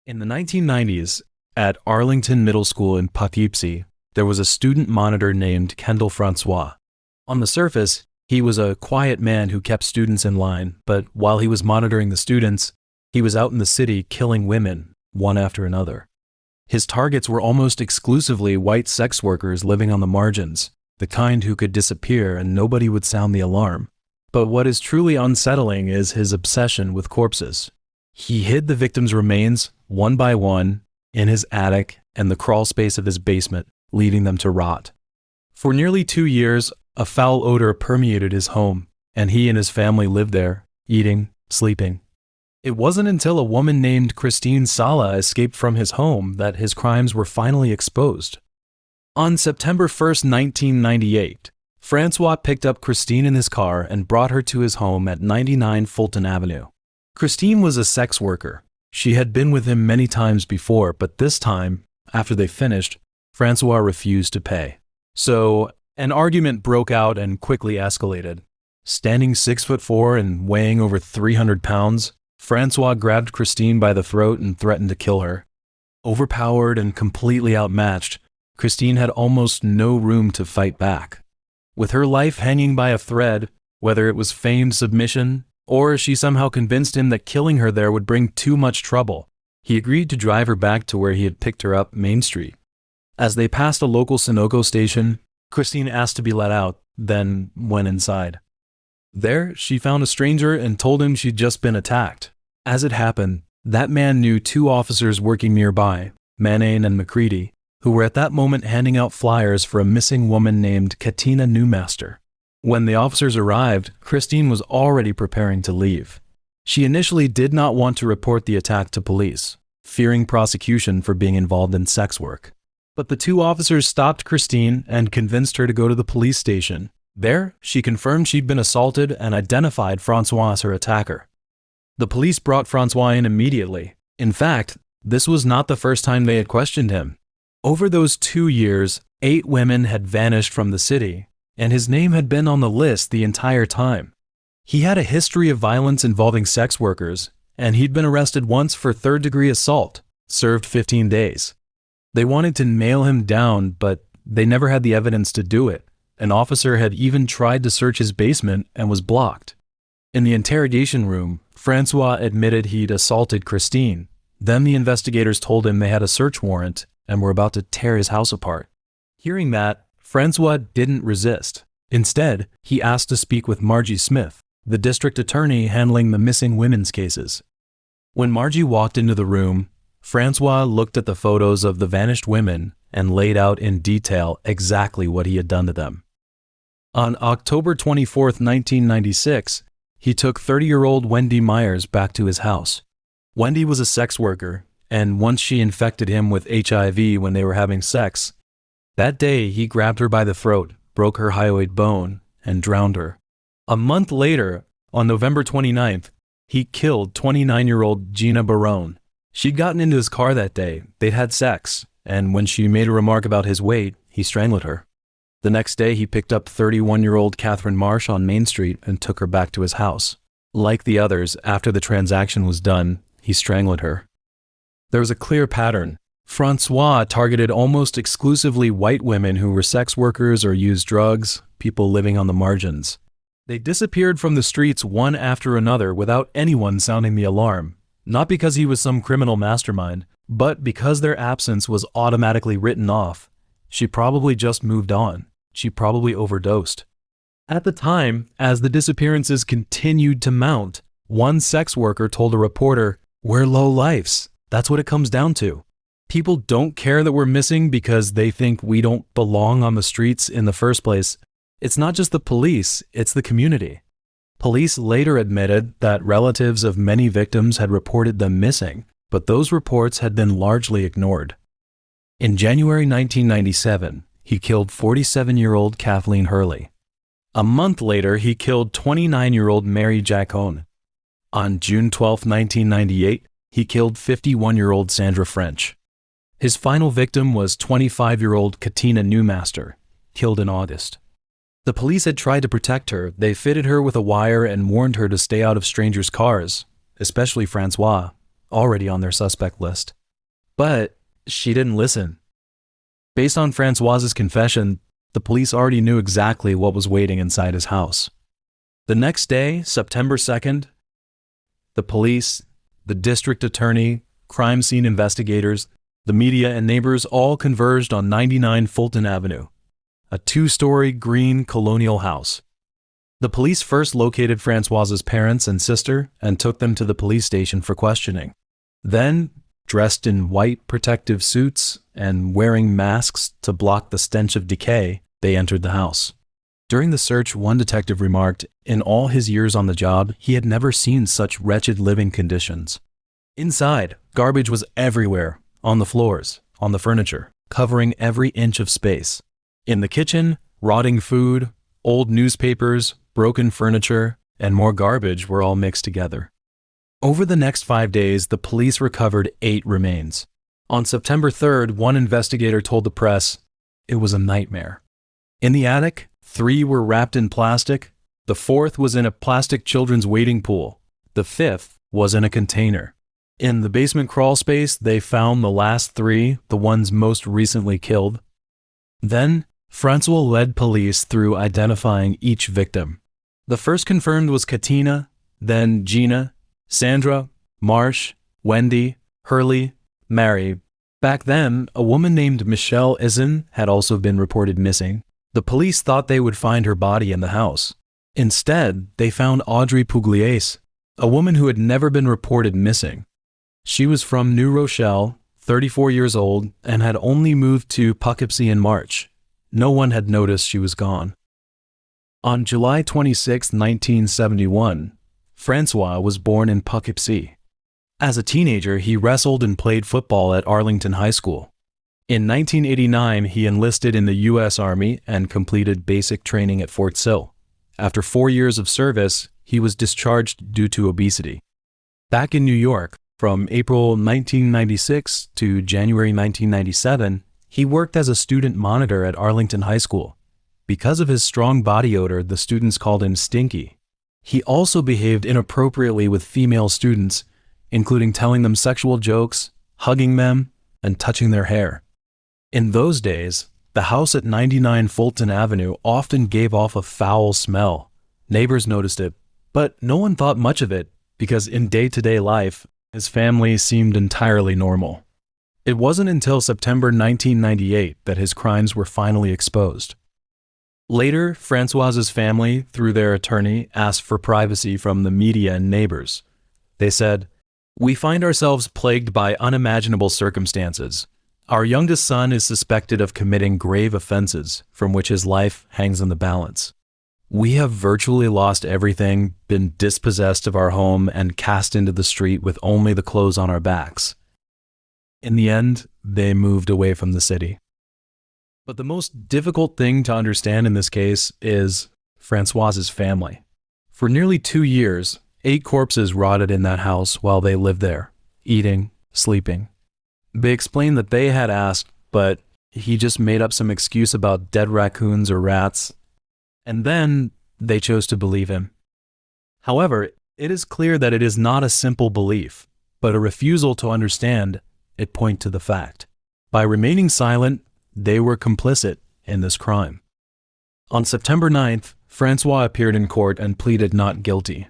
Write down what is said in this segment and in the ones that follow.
In the 1990s, at Arlington Middle School in Poughkeepsie, there was a student monitor named Kendall Francois. On the surface, he was a quiet man who kept students in line, but while he was monitoring the students, he was out in the city killing women, one after another. His targets were almost exclusively white sex workers living on the margins, the kind who could disappear and nobody would sound the alarm. But what is truly unsettling is his obsession with corpses. He hid the victims' remains, one by one, in his attic and the crawl space of his basement, leaving them to rot. For nearly 2 years, a foul odor permeated his home, and he and his family lived there, eating, sleeping. It wasn't until a woman named Christine Sala escaped from his home that his crimes were finally exposed. On September 1st, 1998, Francois picked up Christine in his car and brought her to his home at 99 Fulton Avenue. Christine was a sex worker. She had been with him many times before, but this time, after they finished, Francois refused to pay. So, an argument broke out and quickly escalated. Standing 6'4" and weighing over 300 pounds, Francois grabbed Christine by the throat and threatened to kill her. Overpowered and completely outmatched, Christine had almost no room to fight back. With her life hanging by a thread, whether it was feigned submission, or she somehow convinced him that killing her there would bring too much trouble, he agreed to drive her back to where he had picked her up, Main Street. As they passed a local Sunoco station, Christine asked to be let out, then went inside. There, she found a stranger and told him she'd just been attacked. As it happened, that man knew 2 officers working nearby, Manane and McCready, who were at that moment handing out flyers for a missing woman named Katina Newmaster. When the officers arrived, Christine was already preparing to leave. She initially did not want to report the attack to police, fearing prosecution for being involved in sex work. But the 2 officers stopped Christine and convinced her to go to the police station. There, she confirmed she'd been assaulted and identified Francois as her attacker. The police brought Francois in immediately. In fact, this was not the first time they had questioned him. Over those 2 years, 8 women had vanished from the city, and his name had been on the list the entire time. He had a history of violence involving sex workers, and he'd been arrested once for third-degree assault, served 15 days. They wanted to nail him down, but they never had the evidence to do it. An officer had even tried to search his basement and was blocked. In the interrogation room, Francois admitted he'd assaulted Christine. Then the investigators told him they had a search warrant and were about to tear his house apart. Hearing that, Francois didn't resist. Instead, he asked to speak with Margie Smith, the district attorney handling the missing women's cases. When Margie walked into the room, Francois looked at the photos of the vanished women and laid out in detail exactly what he had done to them. On October 24, 1996, he took 30-year-old Wendy Myers back to his house. Wendy was a sex worker, and once she infected him with HIV when they were having sex, that day he grabbed her by the throat, broke her hyoid bone, and drowned her. A month later, on November 29th, he killed 29-year-old Gina Barone. She'd gotten into his car that day, they'd had sex, and when she made a remark about his weight, he strangled her. The next day, he picked up 31-year-old Catherine Marsh on Main Street and took her back to his house. Like the others, after the transaction was done, he strangled her. There was a clear pattern. Francois targeted almost exclusively white women who were sex workers or used drugs, people living on the margins. They disappeared from the streets one after another without anyone sounding the alarm, not because he was some criminal mastermind, but because their absence was automatically written off. She probably just moved on. She probably overdosed. At the time, as the disappearances continued to mount, one sex worker told a reporter, "We're low-lifes. That's what it comes down to. People don't care that we're missing because they think we don't belong on the streets in the first place. It's not just the police, it's the community." Police later admitted that relatives of many victims had reported them missing, but those reports had been largely ignored. In January 1997, he killed 47-year-old Kathleen Hurley. A month later, he killed 29-year-old Mary Jacone. On June 12, 1998, he killed 51-year-old Sandra French. His final victim was 25-year-old Katina Newmaster, killed in August. The police had tried to protect her. They fitted her with a wire and warned her to stay out of strangers' cars, especially Francois. already on their suspect list. But she didn't listen. Based on Francois's confession, the police already knew exactly what was waiting inside his house. The next day, September 2nd, the police, the district attorney, crime scene investigators, the media and neighbors all converged on 99 Fulton Avenue, a two-story green colonial house. The police first located Francois's parents and sister and took them to the police station for questioning. Then, dressed in white protective suits and wearing masks to block the stench of decay, they entered the house. During the search, one detective remarked, in all his years on the job, he had never seen such wretched living conditions. Inside, garbage was everywhere, on the floors, on the furniture, covering every inch of space. In the kitchen, rotting food, old newspapers, broken furniture, and more garbage were all mixed together. Over the next 5 days, the police recovered 8 remains. On September 3rd, one investigator told the press, it was a nightmare. In the attic, 3 were wrapped in plastic, the 4th was in a plastic children's wading pool, the 5th was in a container. In the basement crawl space, they found the last 3, the ones most recently killed. Then, Francois led police through identifying each victim. The first confirmed was Katina, then Gina, Sandra, Marsh, Wendy, Hurley, Mary. Back then, a woman named Michelle Izin had also been reported missing. The police thought they would find her body in the house. Instead, they found Audrey Pugliese, a woman who had never been reported missing. She was from New Rochelle, 34 years old, and had only moved to Poughkeepsie in March. No one had noticed she was gone. On July 26, 1971, Francois was born in Poughkeepsie. As a teenager, he wrestled and played football at Arlington High School. In 1989, he enlisted in the U.S. Army and completed basic training at Fort Sill. After 4 years of service, he was discharged due to obesity. Back in New York, from April 1996 to January 1997, he worked as a student monitor at Arlington High School. Because of his strong body odor, the students called him Stinky. He also behaved inappropriately with female students, including telling them sexual jokes, hugging them, and touching their hair. In those days, the house at 99 Fulton Avenue often gave off a foul smell. Neighbors noticed it, but no one thought much of it because in day-to-day life, his family seemed entirely normal. It wasn't until September 1998 that his crimes were finally exposed. Later, Francois's family, through their attorney, asked for privacy from the media and neighbors. They said, "We find ourselves plagued by unimaginable circumstances. Our youngest son is suspected of committing grave offenses from which his life hangs in the balance. We have virtually lost everything, been dispossessed of our home, and cast into the street with only the clothes on our backs." In the end, they moved away from the city. But the most difficult thing to understand in this case is Francois's family. For nearly 2 years, 8 corpses rotted in that house while they lived there, eating, sleeping. They explained that they had asked, but he just made up some excuse about dead raccoons or rats, and then they chose to believe him. However, it is clear that it is not a simple belief, but a refusal to understand it point to the fact. By remaining silent, they were complicit in this crime. On September 9th, Francois appeared in court and pleaded not guilty.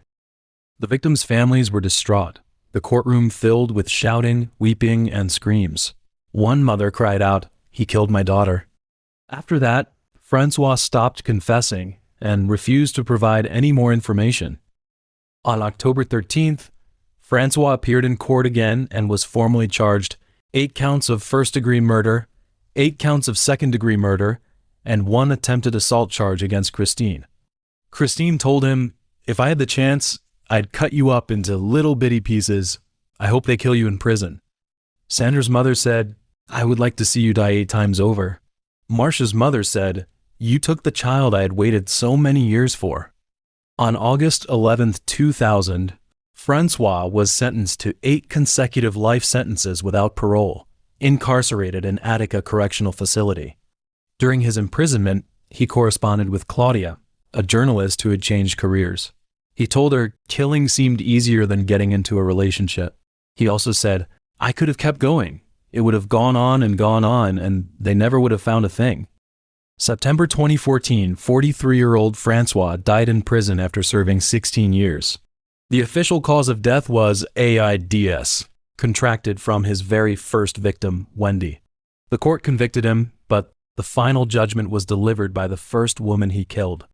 The victims' families were distraught, the courtroom filled with shouting, weeping, and screams. One mother cried out, "He killed my daughter." After that, Francois stopped confessing and refused to provide any more information. On October 13th, Francois appeared in court again and was formally charged 8 counts of first-degree murder, 8 counts of second-degree murder, and 1 attempted assault charge against Christine. Christine told him, "If I had the chance, I'd cut you up into little bitty pieces. I hope they kill you in prison." Sandra's mother said, "I would like to see you die 8 times over." Marcia's mother said, "You took the child I had waited so many years for." On August 11th, 2000, Francois was sentenced to 8 consecutive life sentences without parole, incarcerated in Attica Correctional Facility. During his imprisonment, he corresponded with Claudia, a journalist who had changed careers. He told her killing seemed easier than getting into a relationship. He also said, "I could have kept going. It would have gone on, and they never would have found a thing." September 2014, 43-year-old Francois died in prison after serving 16 years. The official cause of death was AIDS, contracted from his very first victim, Wendy. The court convicted him, but the final judgment was delivered by the first woman he killed.